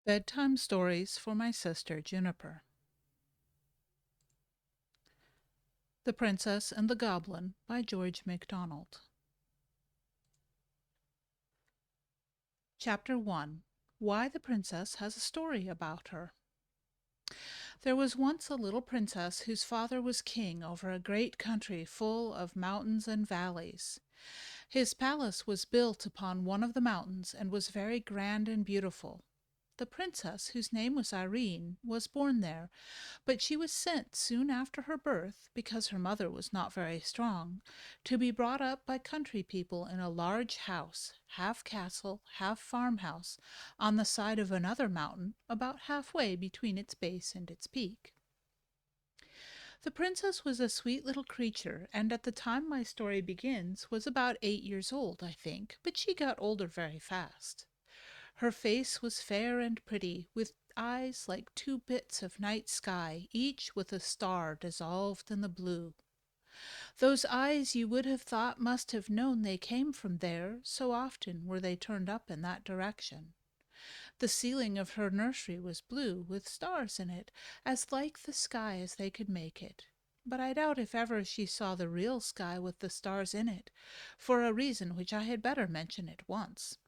Bedtime Stories for My Sister Juniper. The Princess and the Goblin by George MacDonald. Chapter 1. Why the Princess Has a Story About Her. There was once a little princess whose father was king over a great country full of mountains and valleys. His palace was built upon one of the mountains and was very grand and beautiful. The princess, whose name was Irene, was born there, but she was sent soon after her birth, because her mother was not very strong, to be brought up by country people in a large house, half castle, half farmhouse, on the side of another mountain, about halfway between its base and its peak. The princess was a sweet little creature, and at the time my story begins was about 8 years old, I think, but she got older very fast. Her face was fair and pretty, with eyes like two bits of night sky, each with a star dissolved in the blue. Those eyes you would have thought must have known they came from there, so often were they turned up in that direction. The ceiling of her nursery was blue, with stars in it, as like the sky as they could make it. But I doubt if ever she saw the real sky with the stars in it, for a reason which I had better mention at once.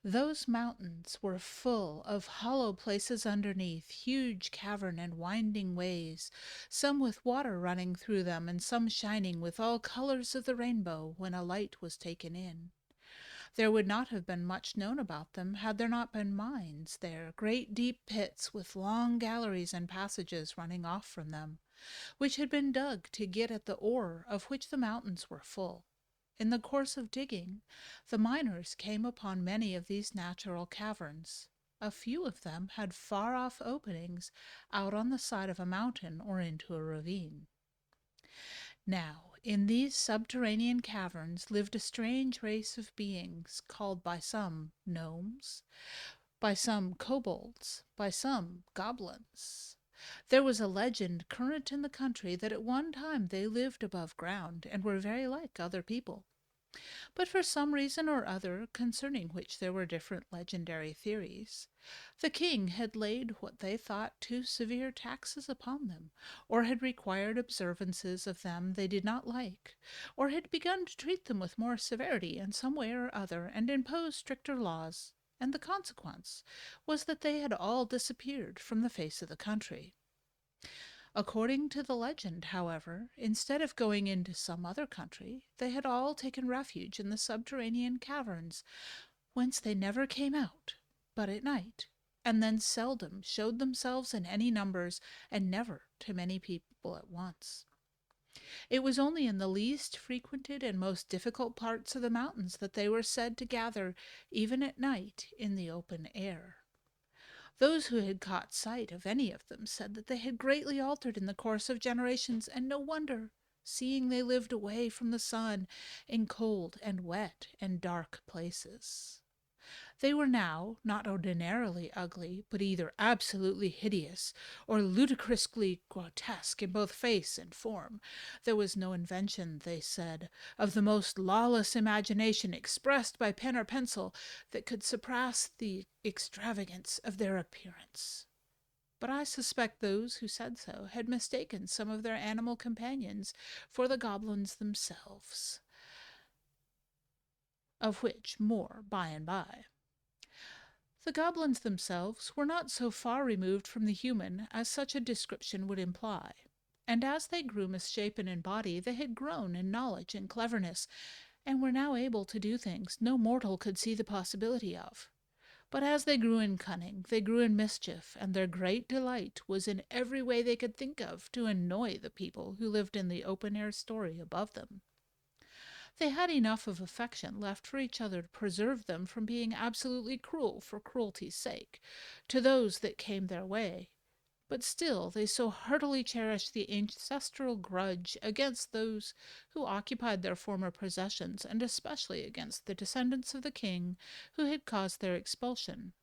Those mountains were full of hollow places underneath, huge cavern and winding ways, some with water running through them, and some shining with all colors of the rainbow when a light was taken in. There would not have been much known about them had there not been mines there, great deep pits with long galleries and passages running off from them, which had been dug to get at the ore of which the mountains were full. In the course of digging, the miners came upon many of these natural caverns. A few of them had far-off openings out on the side of a mountain or into a ravine. Now, in these subterranean caverns lived a strange race of beings called by some gnomes, by some kobolds, by some goblins. There was a legend current in the country that at one time they lived above ground and were very like other people. But for some reason or other, concerning which there were different legendary theories, the king had laid what they thought too severe taxes upon them, or had required observances of them they did not like, or had begun to treat them with more severity in some way or other, and impose stricter laws, and the consequence was that they had all disappeared from the face of the country. According to the legend, however, instead of going into some other country, they had all taken refuge in the subterranean caverns, whence they never came out but at night, and then seldom showed themselves in any numbers, and never to many people at once. It was only in the least frequented and most difficult parts of the mountains that they were said to gather, even at night, in the open air. Those who had caught sight of any of them said that they had greatly altered in the course of generations, and no wonder, seeing they lived away from the sun in cold and wet and dark places. They were now not ordinarily ugly, but either absolutely hideous or ludicrously grotesque in both face and form. There was no invention, they said, of the most lawless imagination expressed by pen or pencil that could surpass the extravagance of their appearance. But I suspect those who said so had mistaken some of their animal companions for the goblins themselves, of which more by and by. The goblins themselves were not so far removed from the human as such a description would imply, and as they grew misshapen in body, they had grown in knowledge and cleverness, and were now able to do things no mortal could see the possibility of. But as they grew in cunning, they grew in mischief, and their great delight was in every way they could think of to annoy the people who lived in the open-air story above them. They had enough of affection left for each other to preserve them from being absolutely cruel for cruelty's sake to those that came their way, but still they so heartily cherished the ancestral grudge against those who occupied their former possessions, and especially against the descendants of the king who had caused their expulsion,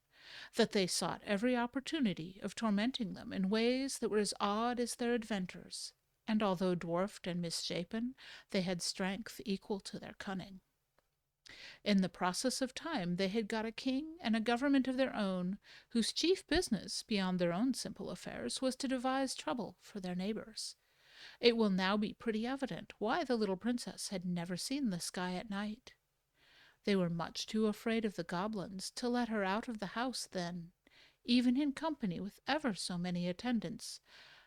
that they sought every opportunity of tormenting them in ways that were as odd as their inventors, and although dwarfed and misshapen, they had strength equal to their cunning. In the process of time, they had got a king and a government of their own, whose chief business, beyond their own simple affairs, was to devise trouble for their neighbors. It will now be pretty evident why the little princess had never seen the sky at night. They were much too afraid of the goblins to let her out of the house then, even in company with ever so many attendants,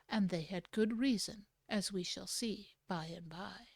and they had good reason, as we shall see by and by.